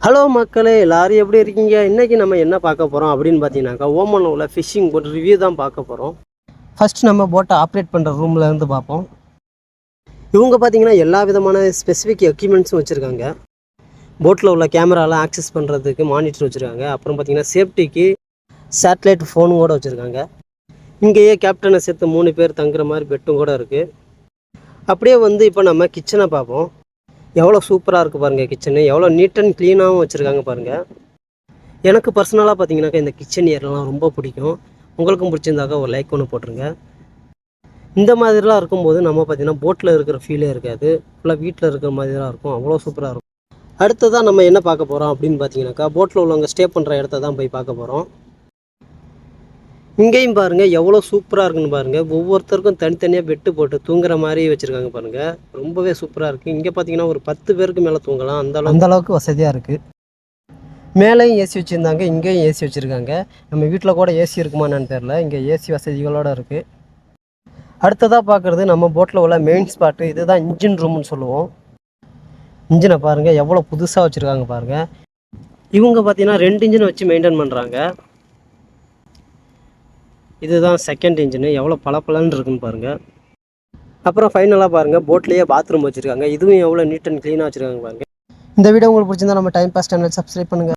Hello மக்களே, எல்லாரும் எப்படி இருக்கீங்க? இன்றைக்கி நம்ம என்ன பார்க்க போகிறோம் அப்படின்னு பார்த்தீங்கன்னாக்கா, ஓமனில் உள்ள ஃபிஷ்ஷிங் போட் ரிவ்யூ தான் பார்க்க போகிறோம். ஃபஸ்ட் நம்ம போட்டை ஆப்ரேட் பண்ணுற ரூமில் இருந்து பார்ப்போம். இவங்க பார்த்தீங்கன்னா எல்லா விதமான ஸ்பெசிஃபிக் எக்யூப்மெண்ட்ஸும் வச்சுருக்காங்க. போட்டில் உள்ள கேமராலாம் ஆக்சஸ் பண்ணுறதுக்கு மானிட்டர் வச்சுருக்காங்க. அப்புறம் பார்த்தீங்கன்னா சேஃப்டிக்கு சேட்டலைட் ஃபோனும் கூட வச்சுருக்காங்க. இங்கேயே கேப்டனை சேர்த்து 3 பேர் தங்குற மாதிரி பெட்டும் கூட இருக்குது. அப்படியே இப்போ நம்ம கிச்சனை பார்ப்போம். எவ்வளோ சூப்பராக இருக்குது பாருங்கள் கிச்சனு, எவ்வளோ நீட் அண்ட் க்ளீனாகவும் வச்சுருக்காங்க பாருங்கள். எனக்கு பர்சனலாக பார்த்தீங்கன்னாக்கா இந்த கிச்சன் ஏர்லாம் ரொம்ப பிடிக்கும். உங்களுக்கும் பிடிச்சிருந்தாக்கா ஒரு லைக் ஒன்று போட்டுருங்க. இந்த மாதிரிலாம் இருக்கும்போது நம்ம பார்த்திங்கன்னா போட்டில் இருக்கிற ஃபீலே இருக்காது, ஃபுல்லாக வீட்டில் இருக்கிற மாதிரி தான் இருக்கும். அவ்வளோ சூப்பராக இருக்கும். அடுத்ததான் நம்ம என்ன பார்க்க போகிறோம் அப்படின்னு பார்த்தீங்கன்னாக்கா, போட்டில் உள்ளவங்க ஸ்டே பண்ணுற இடத்த தான் போய் பார்க்க போகிறோம். இங்கேயும் பாருங்கள் எவ்வளோ சூப்பராக இருக்குன்னு பாருங்கள். ஒவ்வொருத்தருக்கும் தனித்தனியாக பெட்டு போட்டு தூங்குற மாதிரி வச்சுருக்காங்க பாருங்கள். ரொம்பவே சூப்பராக இருக்குது. இங்கே பார்த்தீங்கன்னா ஒரு 10 பேருக்கு மேலே தூங்கலாம். அந்த அளவுக்கு வசதியாக இருக்குது. மேலேயும் ஏசி வச்சுருந்தாங்க, இங்கேயும் ஏசி வச்சுருக்காங்க. நம்ம வீட்டில் கூட ஏசி இருக்குமான்னு தெரில. இங்கே ஏசி வசதிகளோடு இருக்குது. அடுத்ததாக பார்க்குறது நம்ம போட்டில் உள்ள மெயின் ஸ்பாட்டு. இதுதான் இன்ஜின் ரூம்னு சொல்லுவோம். இன்ஜினை பாருங்கள் எவ்வளோ புதுசாக வச்சுருக்காங்க பாருங்கள். இவங்க பார்த்தீங்கன்னா 2 இன்ஜினை வச்சு மெயின்டைன் பண்ணுறாங்க. இதுதான் செகண்ட் இன்ஜினு, எவ்வளோ பளபளன்னு இருக்குன்னு பாருங்கள். அப்புறம் ஃபைனலாக பாருங்கள் போட்லேயே பாத்ரூம் வச்சுருக்காங்க. இதுவும் எவ்வளோ நீட் அண்ட் க்ளீனாக வச்சுருக்காங்க பாருங்கள். இந்த வீடியோ உங்களுக்கு பிடிச்சிருந்தா நம்ம டைம் பாஸ் சேனல் சப்ஸ்கிரைப் பண்ணுங்கள்.